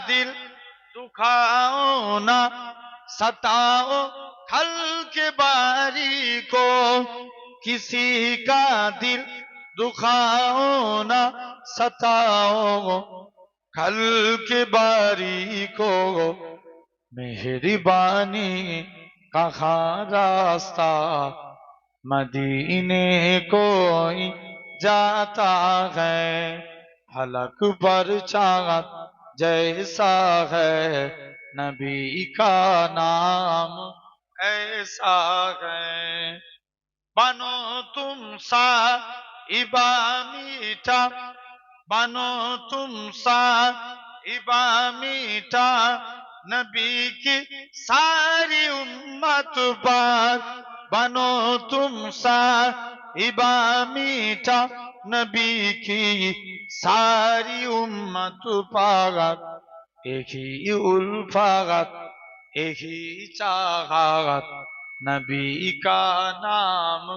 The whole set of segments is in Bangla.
दिल दुखाओ ना सताओ खल्क बारी को, किसी का दिल दुखाओ ना सताओ खल्क बारी को, मेहरबानी कहाँ रास्ता मदीने कोई जाता है, हलक पर चाँद जैसा है नबी का नाम ऐसा है। बनो तुम साहिबा मीठा, बनो तुम साहिबा मीठा, नबी की सारी उम्मत पर, बनो तुम साहिबा मीठा, नबी की सारी उम्मत पागत, एक ही उल्फत एक ही चाहत, नबी का नाम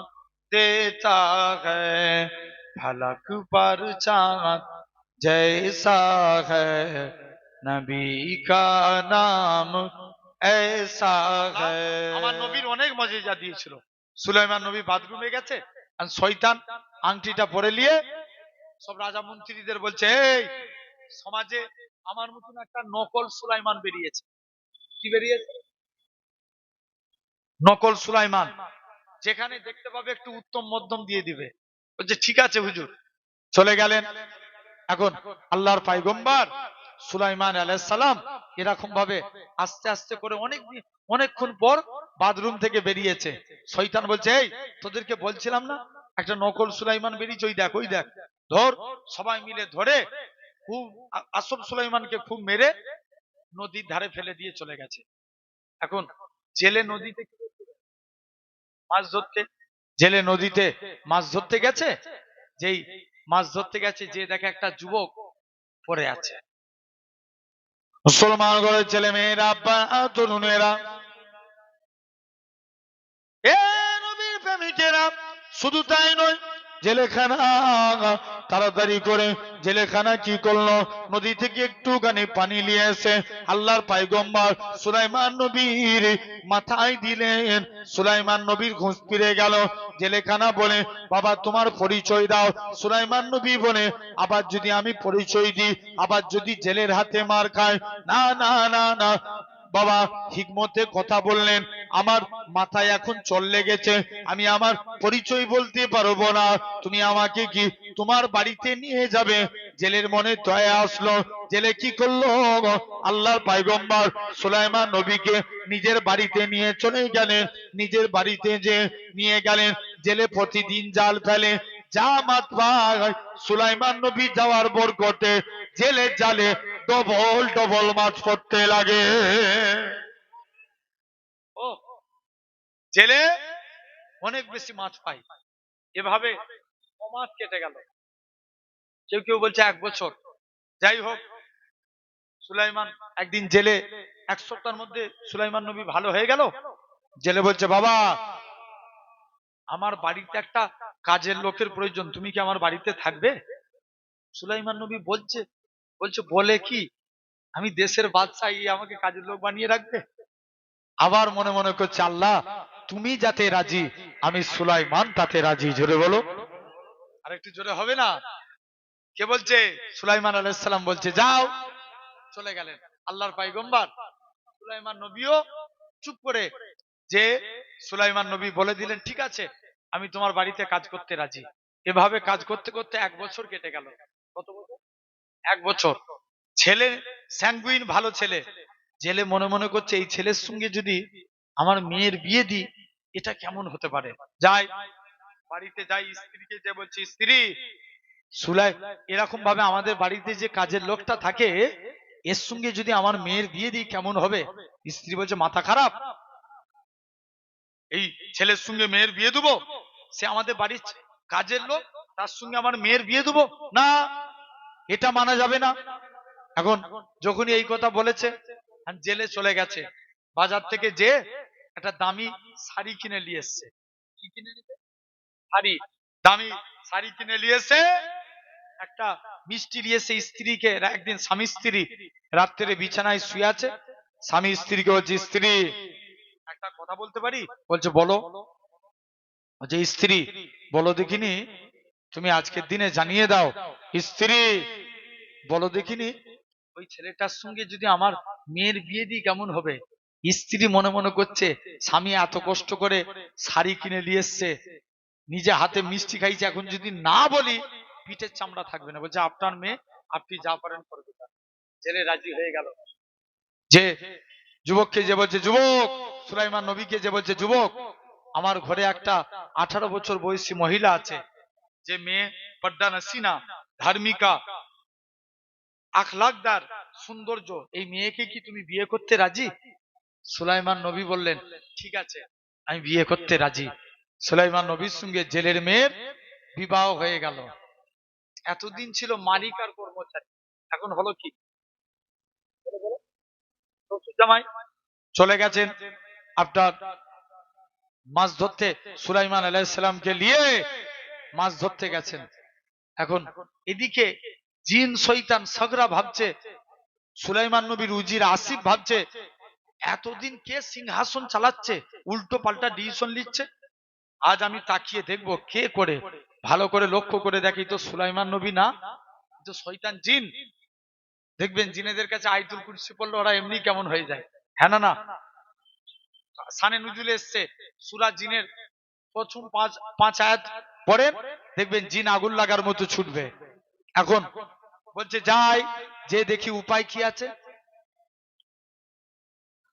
देता है, फलक पर चाँद जैसा है नबी का नाम ऐसा है। আমার নবীর অনেক মজেজা দিয়েছিল। সুলাইমান নবী বাথরুমে গেছে আর শয়তান আংটিটা পরে নিয়ে সব রাজা মন্ত্রীদের বলছে, এই সমাজে আমার মতন একটা নকল সুলাইমান বেরিয়েছে। কি বেরিয়েছে? নকল সুলাইমান, যেখানে দেখতে পাবে একটু উত্তম মধ্যম দিয়ে দিবে। বলছে ঠিক আছে হুজুর। চলে গেলেন। এখন আল্লাহর পয়গম্বর সুলাইমান আলাইহিস সালাম এরকম ভাবে আস্তে আস্তে করে অনেকক্ষণ পর বাথরুম থেকে বেরিয়েছে। শয়তান বলছে, এই তোদেরকে বলছিলাম না একটা নকল সুলাইমান বেরিয়েছে, ওই দেখ ধর। সবাই মিলে ধরে খুব আসল সুলাইমানকে খুব মেরে নদীর ধারে ফেলে দিয়ে চলে গেছে। এখন জেলে নদীতে মাছ ধরতে, জেলে নদীতে মাছ ধরতে গেছে। যেই মাছ ধরতে গেছে, যে দেখে একটা যুবক পড়ে আছে। মুসলমান ঘরের ছেলে মেয়েরা, আব্বা তরুণেরা, এ নবীর প্রেমিকেরা, শুধু তাই নয়, জেলেখানা তাড়াতাড়ি করে জেলেখানা কি করলো, নদী থেকে একটুখানি পানি নিয়ে এসে আল্লাহর পয়গম্বর সুলাইমান নবীর মাথায় দিলেন। সুলাইমান নবীর ঘুষ ফিরে গেল। জেলেখানা বলে, বাবা তোমার পরিচয় দাও। সুলাইমান নবী বলে, আবার যদি আমি পরিচয় দিই, আবার যদি জেলের হাতে মার খায়, না না না না বাবা হিকমতে কথা বললেন, আমার মাথায় এখন চল লেগেছে, আমি আমার পরিচয় বলতে পারবো না, তুমি আমাকে কি তোমার বাড়িতে নিয়ে যাবে। জেলের মনে দয়া আসলো। জেলে কি করলো, আল্লাহর পয়গম্বর সুলাইমান নবীকে নিজের বাড়িতে নিয়ে চলে গেলেন। নিজের বাড়িতে যে নিয়ে গেলেন, জেলে প্রতিদিন জাল ফেলে, যা মাছ পায় সুলাইমান নবী যাওয়ার বরকতে জেলের জালে ডবল ডবল মাছ পড়তে লাগে। ও জেলে অনেক বেশি মাছ পাই। এভাবে মাস কেটে গেল, কেউ কেউ বলছে 1 বছর। যাই হোক, সুলাইমান একদিন জেলে 1 সপ্তাহের মধ্যে সুলাইমান নবী ভালো হয়ে গেল। জেলে বলছে, বাবা আমার বাড়িতে একটা কাজের লোকের প্রয়োজন, তুমি কি আমার বাড়িতে থাকবে? সুলাইমান নবী বলছে বলে কি, আমি দেশের বাদশাহ, আমাকে কাজের লোক বানিয়ে রাখবে? আবার মনে মনে করছে, আল্লাহ তুমি যাতে রাজি, আমি সুলাইমান তাতে রাজি। জোরে বলো, আর একটু জোরে হবে না? কে বলছে? সুলাইমান আলাইহিস সালাম বলছে, যাও। চলে গেলেন। আল্লাহর পয়গম্বর সুলাইমান নবীও চুপ করে, যে সুলাইমান নবী বলে দিলেন, ঠিক আছে আমি তোমার বাড়িতে কাজ করতে রাজি। এভাবে কাজ করতে করতে 1 বছর কেটে গেল। কত বছর? 1 বছর। ছেলে স্যাঙ্গুইন, ভালো ছেলে। জেলে মনে মনে করছে, এই ছেলের সঙ্গে যদি আমার মেয়ের বিয়ে দিই, এটা কেমন হতে পারে। যাই বাড়িতে যাই, স্ত্রীকে যে বলছি, স্ত্রী সুলাই এরকম ভাবে আমাদের বাড়িতে যে কাজের লোকটা থাকে, এর সঙ্গে যদি আমার মেয়ের বিয়ে দিই কেমন হবে? স্ত্রী বলছে, মাথা খারাপ, এই ছেলের সঙ্গে মেয়ের বিয়ে দেবো? সে আমাদের বাড়ির কাজের লোক, তার সঙ্গে আমার মেয়ের বিয়ে দেবো না, এটা মানা যাবে না। এখন যখনই এই কথা বলেছে, জেলে চলে গেছে। বাজার থেকে যে একটা দামি শাড়ি কিনে নিয়ে এসছে। কি কিনে নিয়ে? শাড়ি, দামি শাড়ি কিনে নিয়ে এসে একটা মিষ্টি দিয়েছে স্ত্রীকে। একদিন স্বামী স্ত্রী রাত্রে বিছানায় শুয়ে আছে, স্বামী স্ত্রীকে বলছে, স্ত্রী একটা কথা বলতে পারি? বলছে বলো। যে স্ত্রী, বলো দেখিনি, তুমি আজকের দিনে জানিয়ে দাও। স্ত্রী, বলো দেখিনি, ওই ছেলেটার সঙ্গে যদি আমার মেয়ের বিয়ে দিই কেমন হবে? স্ত্রী মনে মনে করছে, স্বামী এত কষ্ট করে শাড়ি কিনে নিয়ে এসছে, নিজে হাতে মিষ্টি খাইছে, এখন যদি না বলি পিঠের চামড়া থাকবে না। বলছে আপনার মেয়ে, আপনি যা পারেন করবে। ছেলে রাজি হয়ে গেল। যে যুবককে যে বলছে, যুবক, সুলাইমান নবীকে যে বলছে, যুবক, আমার ঘরে একটা 18 বছর বয়সী মহিলা আছে, যে মেয়ে পর্দা নসিনা, ধার্মিকা, আখলাকদার, সৌন্দর্য, এই মেয়েকে কি তুমি বিয়ে করতে রাজি? সুলাইমান নবী বললেন, ঠিক আছে, আমি বিয়ে করতে রাজি। সুলাইমান নবীর সঙ্গে জেলের মেয়ের বিবাহ হয়ে গেল। এতদিন ছিল মালিক আর কর্মচারী, এখন হলো কি? শ্বশুর জামাই চলে গেছেন আপনার মাছ ধরতে, সুলাইমান আলাইহিস সালামকে নিয়ে মাছ ধরতে গেছেন। এখন এদিকে জিন শয়তান সগরা ভাবছে, সুলাইমান নবীর উজির আসিফ ভাবছে, এতদিন কে সিংহাসন চালাচ্ছে, উল্টো পাল্টা ডিসিশন নিচ্ছে, আজ আমি তাকিয়ে দেখবো কে করে। ভালো করে লক্ষ্য করে দেখি তো সুলাইমান নবী না, তো শয়তান জিন। দেখবেন জিনেদের কাছে আয়াতুল কুরসি পড়লে ওরা এমনি কেমন হয়ে যায়। হ্যাঁ না? না, শানে নুজুলে এসছে সূরা জিনের প্রথম পাঁচ আয়াত পড়েন, দেখবেন জিন আগুন লাগার মতো ছুটবে। এখন বলছে যাই, যে দেখি উপায় কি আছে।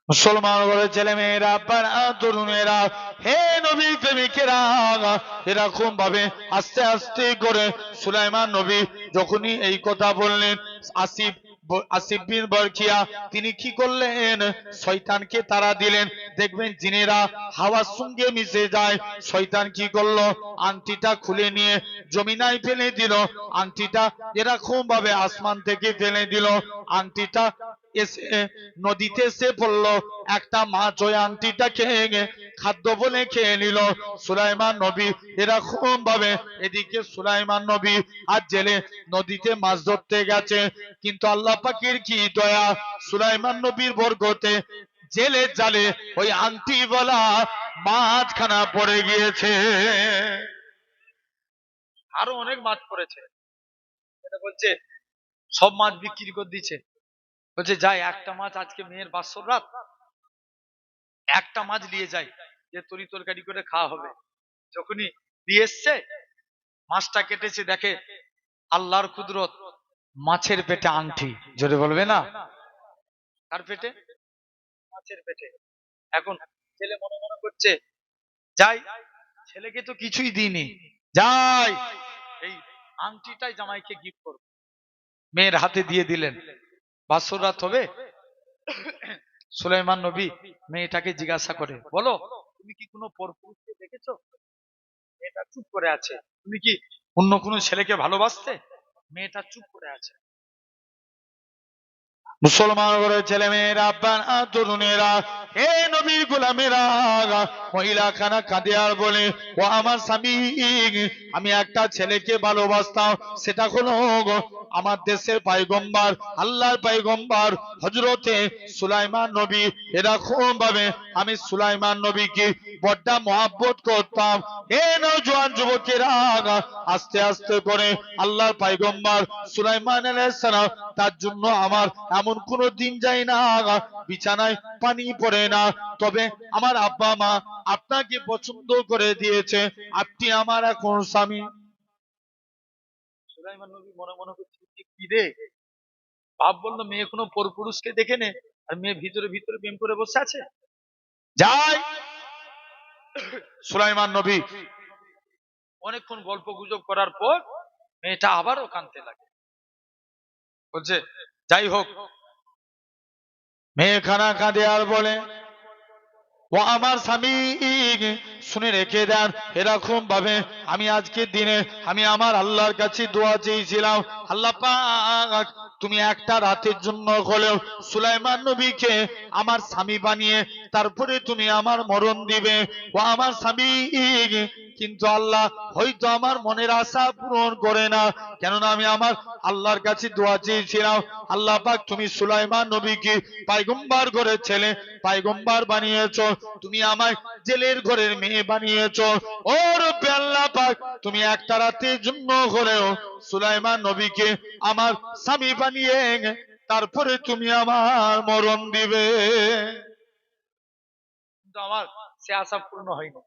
মুসলমান ঘরের ছেলে মেয়েরা, তরুণেরা, হে নবী প্রেমিকেরা, এরকম ভাবে আস্তে আস্তে করে সুলাইমান নবী যখনই এই কথা বললেন, আসিফ আসিফ বিন বরখিয়া তিনি কি করলেন? শয়তানকে তারা দিলেন। দেখবেন জিনেরা হাওয়ার সঙ্গে মিশে যায়। শয়তান কি করলো? আংটিটা খুলে নিয়ে জমিনায় ফেলে দিল। আংটিটা এরকম ভাবে আসমান থেকে ফেলে দিল। আংটিটা এসে নদীতে এসে পড়লো। একটা মাছ ওই আংটিটা খেয়ে খাদ্য বলে খেয়ে নিল। সুলাইমান নবী এরকম ভাবে, এদিকে সুলাইমান নবী আর জেলে নদীতে মাছ ধরতে গেছে, কিন্তু আল্লাহ পাকের কি দয়া, সুলাইমান নবীর বরকতে জেলের জালে ওই আংটি বলা মাছখানা পড়ে গিয়েছে। আরো অনেক মাছ পড়েছে। এটা বলছে সব মাছ বিক্রি করে দিচ্ছে। বলছে যাই, একটা মাছ, আজকে মেয়ের বাসর রাত, একটা মাছ নিয়ে যাই, যে তরি তরকারি করে খাওয়া হবে। যখনই দিয়ে এসছে, মাছটা কেটেছে, দেখে আল্লাহর কুদরত, মাছের পেটে আংটি। জোরে বলবে না? কার পেটে? মাছের পেটে। এখন ছেলে মনে মনে করছে, যাই, ছেলেকে তো কিছুই দিইনি, যাই এই আংটিটাই জামাইকে গিফট করব। মেয়ের হাতে দিয়ে দিলেন। বাসর রাত হবে, সুলাইমান নবী মেয়েটাকে জিজ্ঞাসা করে, বলো তুমি কি কোনো পরপুরুষকে দেখেছো? মেয়েটা চুপ করে আছে। তুমি কি অন্য কোনো ছেলেকে ভালোবাসতে? মেয়েটা চুপ করে আছে। মুসলমান ঘরের ছেলে মেয়েরা, তরুণেরা, হে নবীর গোলামেরা, মহিলা খানা কাঁদে আর বলে, ও আমার স্বামী, আমি একটা ছেলেকে ভালোবাসতাম, সেটা হলো আমার দেশের পয়গম্বর, আল্লাহর পয়গম্বর হযরতে সুলাইমান নবী। এরকম ভাবে আমি সুলাইমান নবীকে বড্ড মহব্বত করতাম। হে নওজোয়ান যুবকেরা, আস্তে আস্তে করে আল্লাহর পয়গম্বর সুলাইমান আলাইহিস সালাম, তার জন্য আমার এমন কোন দিন যায় না বিছানায় পানি পড়ে না। তবে আমার আব্বা মা আপনাকে পছন্দ করে দিয়েছে, আপনি আমার এখন স্বামী। সুলাইমান নবী মনে মনে করছে, কি রে, বাপ বললো মেয়ে কোনো পরপুরুষকে দেখে নে, আর মেয়ে ভিতরে ভিতরে প্রেম করে বসে আছে। যাই, সুলাইমান নবী অনেকক্ষণ গল্প গুজব করার পর মেয়েটা আবারও কাঁদতে লাগে। বলছে যাই হোক, মেয়ে খানা কাঁদে আর বলে, ও আমার স্বামী, শুনে রেখে দেন, এরকম ভাবে আমি আজকের দিনে আমি আমার আল্লাহর কাছে দোয়া চেয়েছিলাম, আল্লাহ পাক তুমি একটা রাতের জন্য হলেও সুলাইমান নবীকে আমার স্বামী বানিয়ে তারপরে তুমি আমার মরণ দিবে। ও আমার স্বামী, কিন্তু আল্লাহ হয়তো আমার মনের আশা পূরণ করে না, কেননা আমি আমার আল্লাহর কাছে দোয়া চেয়েছিলাম, আল্লাহ পাক তুমি সুলাইমান নবীকে পয়গম্বর ঘরের ছেলে পয়গম্বর বানিয়েছো, তুমি আমায় জেলের ঘরের মেয়ে বানিয়েছো। ও রব্বে আল্লাহ পাক, তুমি একটা রাতের জন্য হলেও সুলাইমান নবীকে আমার স্বামী বানিয়ে তারপরে তুমি আমার মরণ দিবে। কিন্তু আমার সে আশা পূর্ণ হয়নি।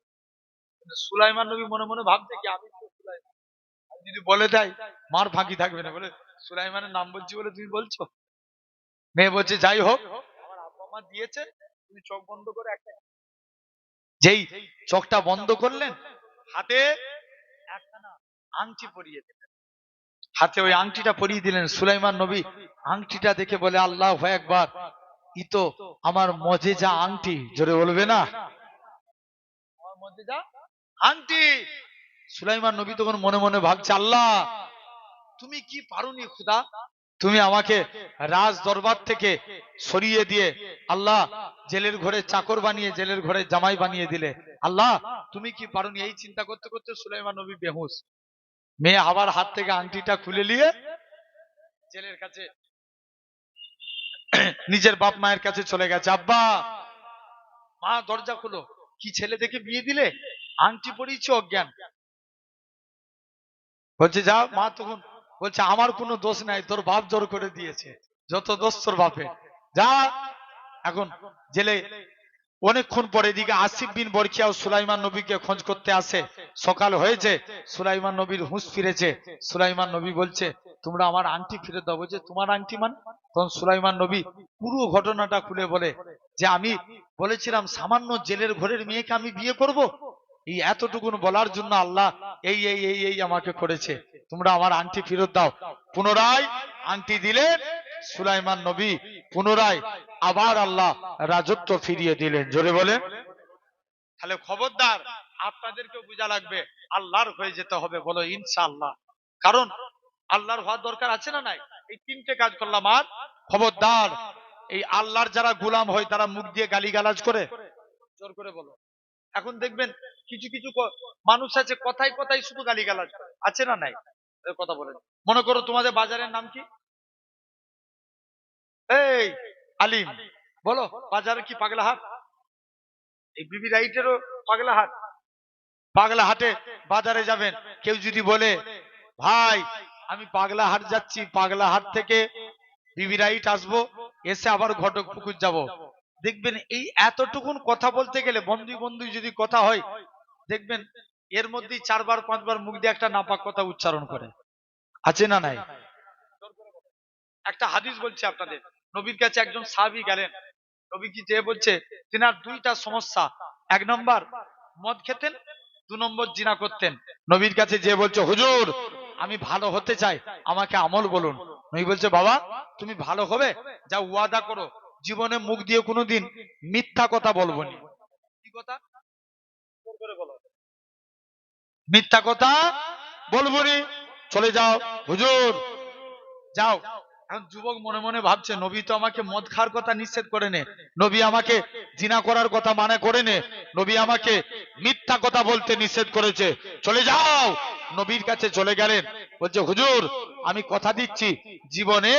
সুলাইমান নবী মনে মনে ভাবছে কি, আমি তো সুলাইমান, আমি যদি বলে দেয় মার ফাঁকি থাকবে না, বলে সুলাইমানের নাম বলছি বলে তুমি বলছো। মেয়ে বলছে যাই হোক, আমার আব্বা মা দিয়েছে, তুমি চোখ বন্ধ করে একটা, যেই চোখটা বন্ধ করলেন হাতে একখানা আংটি পরিয়ে দিলেন, হাতে ওই আংটিটা পরিয়ে দিলেন। সুলাইমান নবী আংটিটা দেখে বলে আল্লাহু আকবার, ই তো আমার মজেজা আংটি, জোরে বলবে না, আমার মজেজা আংটি। সুলাইমান নবী তখন মনে মনে ভাবছে, আল্লাহ তুমি কি পারোনি খুদা, তুমি আমাকে রাজ দরবার থেকে সরিয়ে দিয়ে আল্লাহ জেলের ঘরে চাকর বানিয়ে জেলের ঘরে জামাই বানিয়ে দিলে, আল্লাহ তুমি কি পারোনি। এই চিন্তা করতে করতে সুলাইমান নবী বেহুশ। মেয়ে আবার হাত থেকে আংটিটা খুলে নিয়ে জেলের কাছে নিজের বাপ মায়ের কাছে চলে গেছে। আব্বা, মা দরজা খুলো, কি ছেলে দেখে বিয়ে দিলে, আংটি পরিয়েছে অজ্ঞান। বলছে যা। মা তখন বলছে আমার কোনো দোষ নাই, তোর বাপ জোর করে দিয়েছে, যত দোষ তোর বাপে, যা। এখন জেলে অনেকক্ষণ পরে এদিকে আসিফ বিন বরকিয়াও সুলাইমান নবীকে খোঁজ করতে আসে। সকাল হয়েছে, সুলাইমান নবীর হুঁশ ফিরেছে। সুলাইমান নবী বলছে তোমরা আমার আংটি ফিরে দাও। বলছে তোমার আংটি মানে? তখন সুলাইমান নবী পুরো ঘটনাটা খুলে বলে যে আমি বলেছিলাম সামান্য জেলের ঘরের মেয়েকে আমি বিয়ে করব, এই এতটুকুন বলার জন্য আল্লাহ এই এই এই এই আমাকে করেছে, তোমরা আমার আংটি ফেরত দাও। পুনরায় আংটি দিলেন সুলাইমান নবী, পুনরায় আবার আল্লাহ রাজত্ব ফিরিয়ে দিলেন। জোরে বলে। তাহলে খবরদার, আপনাদেরকেও বোঝা লাগবে আল্লাহর হয়ে যেতে হবে, বলো ইনশাআল্লাহ। কারণ আল্লাহর হওয়ার দরকার আছে না নাই? এই তিনটে কাজ করলাম। আর খবরদার, এই আল্লাহর যারা গোলাম হয় তারা মুখ দিয়ে গালিগালাজ করে, জোর করে বলো। এখন দেখবেন কিছু কিছু মানুষ আছে কথায় কথায় শুধু গালিগালাজ করে, আছে না নাই? কথা বলেন। মনে করো তোমাদের বাজারের নাম কি? এই আলিম, বলো বাজারে কি পাগলাহাট? এই বিবি রাইটেরও পাগলাহাট। পাগলাহাটে বাজারে যাবেন, কেউ যদি বলে ভাই আমি পাগলাহাট যাচ্ছি, পাগলাহাট থেকে বিবি রাইট আসবো, এসে আবার ঘটকপুকুর যাব, দেখবেন এই এতটুকুন কথা বলতে গেলে বন্ধু বন্ধু যদি কথা হয়, দেখবেন এর মধ্যেই 4 বার 5 বার মুখ দিয়ে একটা নাপাক কথা উচ্চারণ করে, আছে না নাই? একটা হাদিস বলছি আপনাদের। নবীর কাছে একজন সাহাবী গেলেন, নবী কি যে বলছে তিনার 2টা সমস্যা, 1 নম্বর মদ খেতেন, 2 নম্বর জিনা করতেন। নবীর কাছে যে বলছে হুজুর আমি ভালো হতে চাই, আমাকে আমল বলুন। নবী বলছে বাবা তুমি ভালো হবে, যা ওয়াদা করো জীবনে মুখ দিয়ে কোনোদিন মিথ্যা কথা বলবো না। কি কথা? মিথ্যা কথা বলবো না, চলে যাও হুজুর, যাও। এখন যুবক মনে মনে ভাবছে নবী তো আমাকে মদ খাওয়ার কথা নিষেধ করে নে, নবী আমাকে জিনা করার কথা মানা করে নে, নবী আমাকে মিথ্যা কথা বলতে নিষেধ করেছে, চলে যাও। নবীর কাছে চলে গেলেন, বলছে হুজুর আমি কথা দিচ্ছি জীবনে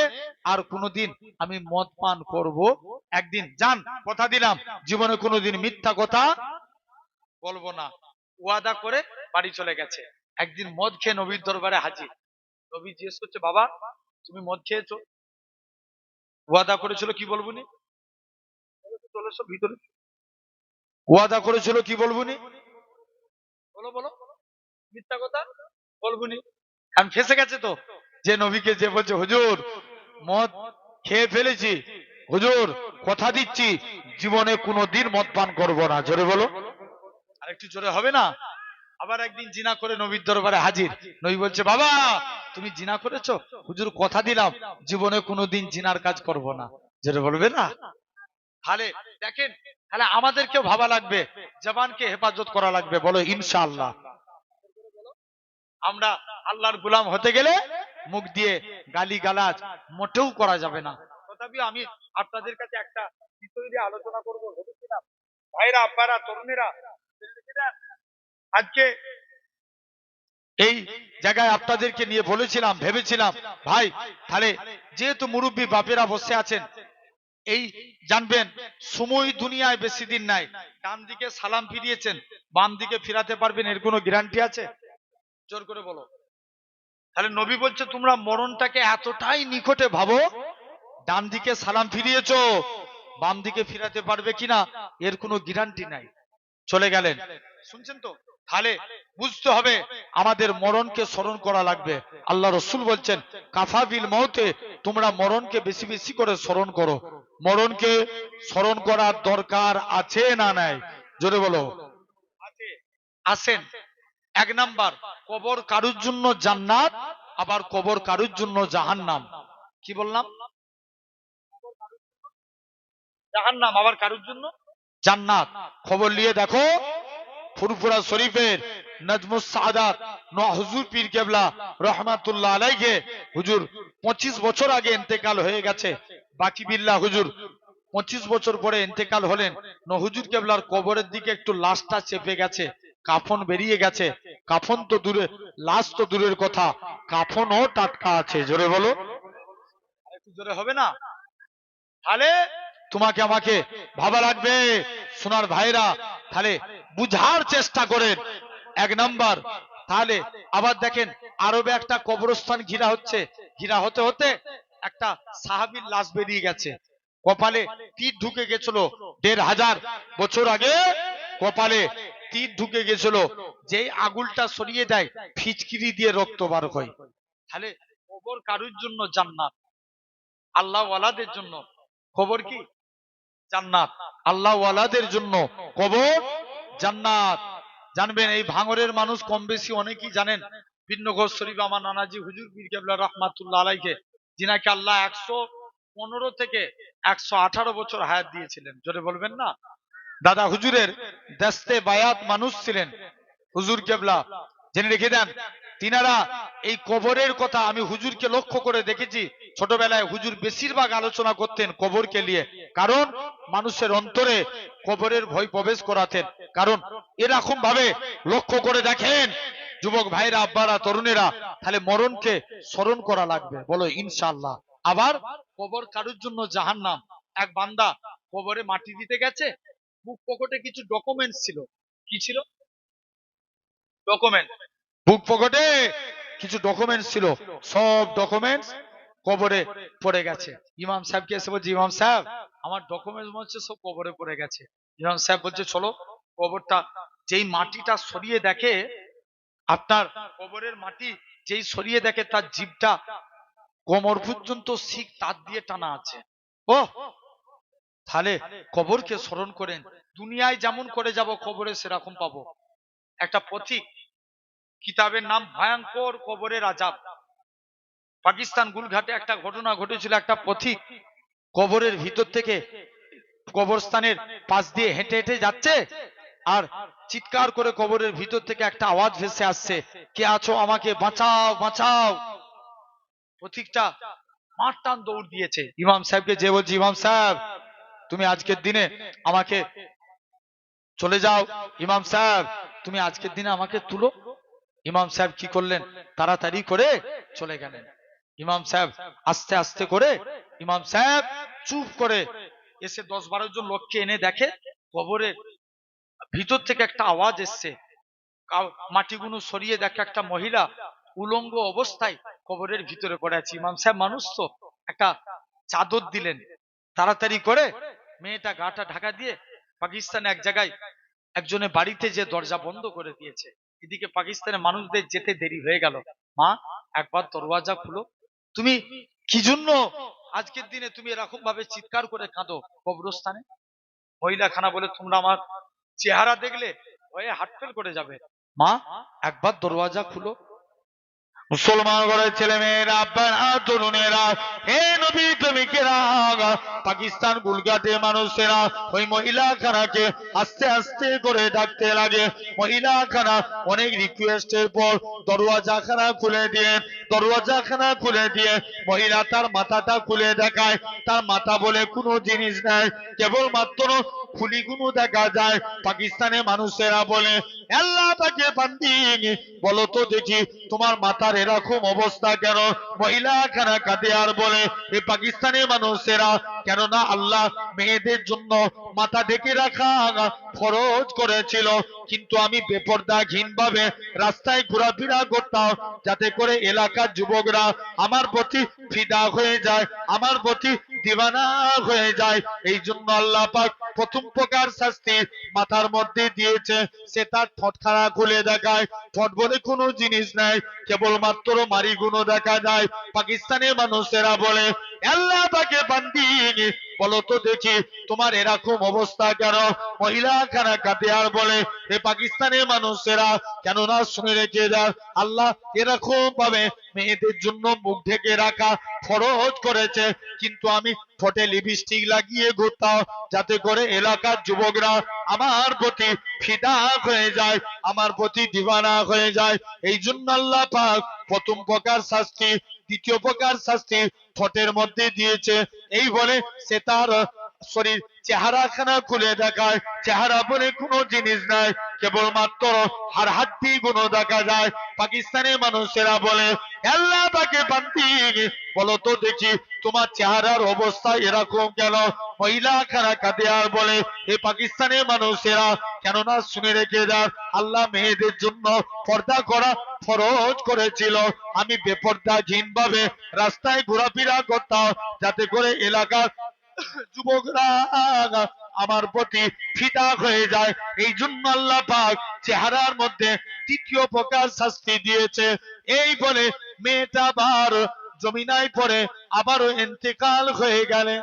আর কোনোদিন আমি মদ পান করব, একদিন যান কথা দিলাম জীবনে কোনোদিন মিথ্যা কথা বলবো না। ওয়াদা করে বাড়ি চলে গেছে। একদিন মদ খেয়ে নবীর দরবারে হাজির। নবী জিজ্ঞেস করছে বাবা তুমি মদ খেয়েছো, ওয়াদা করেছিল কি বলবো নি? চলে এসো ভিতরে। ওয়াদা করেছিল কি বলবো নি? বলো বলো, মিথ্যা কথা বলবো নি। কারণ ফেসে গেছে তো, যে নবীকে যে বলছে হুজুর মদ খেয়ে ফেলেছি, হুজুর কথা দিচ্ছি জীবনে কোনোদিন মদ পান করবো না। জোরে বলো, আর একটু জোরে হবে না? আবার একদিন জিনা করে নবীর দরবারে হাজির। নবী বলছে বাবা তুমি জিনা করেছো, হুজুর কথা দিলাম জীবনে কোনোদিন জিনার কাজ করব না। যেটা বলবে না। তাহলে দেখেন, তাহলে আমাদেরকেও ভাবা লাগবে, জবানকে হেফাজত করা লাগবে, বলো ইনশাআল্লাহ। আমরা আল্লাহর গোলাম হতে গেলে মুখ দিয়ে গালিগালাজ মোটেও করা যাবে না। তথাপি আমি আপনাদের কাছে একটা বিষয় নিয়ে আলোচনা করবো ভেবেছিলাম। ভাইরা, আব্বারা, তরুণেরা, আজকে এই জায়গায় আপনাদেরকে নিয়ে বলেছিলাম, ভেবেছিলাম ভাই, তাহলে যেহেতু মুরব্বী বাপেরা বসে আছেন, এই জানবেন সময় দুনিয়ায় বেশি দিন নাই। ডান দিকে সালাম ফিরিয়েছেন, বাম দিকে ফিরাতে পারবেন এর কোনো গ্যারান্টি আছে? জোর করে বলো। তাহলে নবী বলছে তোমরা মরণটাকে এতটাই নিকটে ভাবো, ডান দিকে সালাম ফিরিয়েছো, বাম দিকে ফিরাতে পারবে কিনা এর কোনো গ্যারান্টি নাই। চলে গেলেন, শুনছেন তো? তাহলে বুঝতে হবে আমাদের মরণকে স্মরণ করা লাগবে। আল্লাহ রসুল বলছেন কাফা বিল মউতে, তোমরা মরণকে বেশি বেশি করে স্মরণ করো। মরণকে স্মরণ করার দরকার আছে না নাই? জোরে বলো। আসেন, এক নাম্বার, কবর কারুর জন্য জান্নাত, আবার কবর কারুর জন্য জাহান্নাম। কি বললাম? জাহান্নাম, আবার কারুর জন্য জান্নাত। খবর নিয়ে দেখো ফুরফুরা শরীফের নজমুস সাদাত হুজুর পীর কেবলা রহমাতুল্লাহ আলাইহি, হুজুর 25 বছর আগে ইন্তেকাল হয়ে গেছে। বাকি বিল্লাহ হুজুর 25 বছর পরে ইন্তেকাল হলেন। হুজুর কেবলার কবরের দিকে একটু লাশটা চেপে গেছে, কাফন বেরিয়ে গেছে। কাফন তো দূরে, লাশ তো দূরের কথা, কাফনও টাটকা আছে। জোরে বলো, একটু জোরে হবে না? তাহলে তোমাকে আমাকে ভাবা লাগবে সোনার ভাইরা। তাহলে বুঝার চেষ্টা করেন, এক নাম্বার। তাহলে আবার দেখেন আরবে একটা কবরস্থান ঘিরা হচ্ছে, ঘিরা হতে হতে একটা সাহাবীর লাশ বেরিয়ে গেছে, কপালে তীর ঢুকে গেছিল। 1500 বছর আগে কপালে তীর ঢুকে গেছিল, যেই আগুলটা সরিয়ে দেয় ফিচকিরি দিয়ে রক্ত বার হয়। তাহলে কবর কারুর জন্য জান্নাত, আল্লাহ ওয়ালাদের জন্য কবর কি জান্নাত, আল্লাহ ওয়ালাদের জন্য কবর জান্নাত। জানবেন এই ভাঙরের মানুষ কম বেশি অনেকেই জানেন বিন্নঘোষ শরীফ আমার নানাজি হুজুর পীর কেবলা রহমাতুল্লাহ আলাইহি, যিনাকে আল্লাহ 115 থেকে 118 বছর হায়াত দিয়েছিলেন। জোরে বলবেন না? দাদা হুজুরের দস্তে বায়াত মানুষ ছিলেন হুজুর কেবলা, জেনে রেখে দেন। তিনারা এই কবরের কথা আমি হুজুরকে লক্ষ্য করে দেখেছি, ছোটবেলায় হুজুর বেশিরভাগ আলোচনা করতেন কবরকে নিয়ে, কারণ মানুষের অন্তরে কবরের ভয় প্রবেশ করাতেন। কারণ এরকম ভাবে লক্ষ্য করে দেখেন যুবক ভাইরা, আব্বারা, তরুণেরা, তাহলে মরণকে স্মরণ করা লাগবে, বলো ইনশাআল্লাহ। আবার কবর কারুর জন্য জাহান্নাম। এক বান্দা কবরে মাটি দিতে গেছে, বুক পকেটে কিছু ডকুমেন্টস ছিল। কি ছিল? ডকুমেন্ট। বুক পকেটে কিছু ডকুমেন্টস ছিল, সব ডকুমেন্টস কবরে পড়ে গেছে। ইমাম সাহেবকে এসে বলছে, ইমাম সাহেব আমার ডকুমেন্টস মনে হচ্ছে সব কবরে পড়ে গেছে। ইমাম সাহেব বলছে চলো কবরটা, যেই মাটিটা সরিয়ে দেখে, আপনার কবরের মাটি যেই সরিয়ে দেখে তার জিভটা কোমর পর্যন্ত শিক তার দিয়ে টানা আছে। ও, তাহলে কবরকে স্মরণ করেন। দুনিয়ায় যেমন করে যাব কবরে সেরকম পাবো। একটা পথিক, কিতাবের নাম ভয়ঙ্কর কবরের আযাব। পাকিস্তান গুলঘাটে একটা ঘটনা ঘটেছিল। একটা পথিক কবরের ভিতর থেকে কবরস্থানের পাশ দিয়ে হেঁটে হেঁটে যাচ্ছে, আর চিৎকার করে কবরের ভিতর থেকে একটা আওয়াজ ভেসে আসছে, কে আছো আমাকে বাঁচাও বাঁচাও। পথিকটা মাঠ টান দৌড় দিয়েছে ইমাম সাহেবকে, যে বলছে ইমাম সাহেব তুমি আজকের দিনে আমাকে চলে যাও, ইমাম সাহেব তুমি আজকের দিনে আমাকে তুলো। ইমাম সাহেব কি করলেন, তাড়াতাড়ি করে চলে গেলেন। ইমাম সাহেব আস্তে আস্তে করে, ইমাম সাহেব চুপ করে এসে 10-12 জন লোককে এনে দেখে কবরের ভিতর থেকে একটা আওয়াজ এসছে। মাটিগুলো সরিয়ে দেখে একটা মহিলা উলঙ্গ অবস্থায় কবরের ভিতরে পড়ে আছে। ইমাম সাহেব মানুষ তো, একটা চাদর দিলেন, তাড়াতাড়ি করে মেয়েটা গাটা ঢাকা দিয়ে পাকিস্তানে এক জায়গায় একজনের বাড়িতে যে দরজা বন্ধ করে দিয়েছে। এদিকে পাকিস্তানের মানুষদের যেতে দেরি হয়ে গেল। মা একবার দরওয়াজা খুলো, তুমি কি জন্য আজকের দিনে তুমি এরকম ভাবে চিৎকার করে কাঁদো কবরস্থানে? মহিলা খানা বলে, তোমরা আমার চেহারা দেখলে ভয়ে হাটফেল করে যাবে, মা একবার দরওয়াজা খুলো। মুসলমান ঘরের ছেলে মেয়েরা, আব্বারা, তরুণেরা, হে নবী প্রেমিকেরা, পাকিস্তান গুলগাটে মানুষেরা ওই মহিলাখানাকে আস্তে আস্তে করে ডাকতে লাগে। মহিলাখানা অনেক রিকোয়েস্টের পর দরওয়াজাখানা খুলে দিয়ে মহিলা তার মাথাটা খুলে দেখায়। তার মাথা বলে কোনো জিনিস নাই, কেবলমাত্র খুলিগুলো দেখা যায়। পাকিস্তানের মানুষেরা বলে, আল্লাহ তাকে বান্দি বলো তো দেখি তোমার মাথার এরকম অবস্থা কেন? মহিলা খানা কাঁদে আর বলে, এই পাকিস্তানের মানুষেরা, কেননা আল্লাহ মেয়েদের জন্য মাথা ঢেকে রাখা ফরজ করেছিল, কিন্তু আমি বেপরদাহীন ভাবে রাস্তায় ঘোরাফেরা করতাম, যাতে করে এলাকার যুবকরা আমার প্রতি ফিদা হয়ে যায়, আমার প্রতি দিওয়ানা হয়ে যায়। এই জন্য আল্লাহ পাক প্রথম প্রকার শাস্তি মাথার মধ্যে দিয়েছে। সে তার ঠোঁটখানা খুলে দেখায়, ঠোঁট বলে কোনো জিনিস নাই, কেবলমাত্র মারিগুলো দেখা যায়। পাকিস্তানের মানুষেরা বলে, আল্লাহ তাকে বান্দি বলো তো দেখি তোমার এরকম অবস্থা কেন? মহিলা খানা কাঁদে আর বলে, এ পাকিস্তানের মানুষেরা, কেননা শুনে রেখে যান, আল্লাহ এরকম ভাবে মেয়েদের জন্য মুখ ঢেকে রাখা ফরজ করেছে, কিন্তু আমি ঠোঁটে লিপস্টিক লাগিয়ে ঘুরতাম, যাতে করে এলাকার যুবকরা আমার প্রতি ফিদা হয়ে যায়, আমার প্রতি দিওয়ানা হয়ে যায়। এই জন্য আল্লাহ পাক প্রথম প্রকার শাস্তি, দ্বিতীয় প্রকার শাস্তি ঠোঁটের মধ্যে দিয়েছে। এই বলে সে তার শরীর চেহারাখানা খুলে দেখায়, চেহারা বলে কোনো জিনিস নাই, কেবলমাত্র হাড়হাড্ডি গুলো দেখা যায়। পাকিস্তানের মানুষেরা বলে, আল্লাহ তাকে বান্দি বলো তো দেখি তোমার চেহারার অবস্থা এরকম কেন? মহিলা খানা কাঁদে আর বলে, এই পাকিস্তানের মানুষেরা, কেননা শুনে রেখে যান, আল্লাহ মেয়েদের জন্য পর্দা করা ফরজ করেছিল, আমি বেপরদাহীন ভাবে রাস্তায় ঘোরাফেরা করতাম, যাতে করে এলাকার যুবকরা আমার প্রতি ফিদা হয়ে যায়। এই জন্য আল্লাহ পাক চেহারার মধ্যে তৃতীয় প্রকার শাস্তি দিয়েছে। এই বলে মেয়েটা আবার জমিনায় পড়ে আবারও ইন্তেকাল হয়ে গেলে,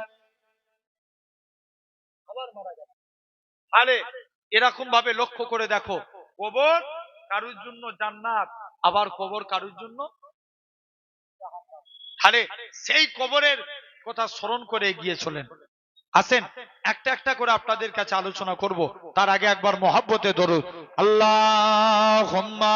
আবার মারা গেল। তাহলে এরকম ভাবে লক্ষ্য করে দেখো, কবর কারুর জন্য জান্নাত, আবার কবর কারুর জন্য। তাহলে সেই কবরের কথা স্মরণ করে এগিয়ে চলেন। আসেন একটা একটা করে আপনাদের কাছে আলোচনা করব, তার আগে একবার মহব্বতে দরুদ। আল্লাহুম্মা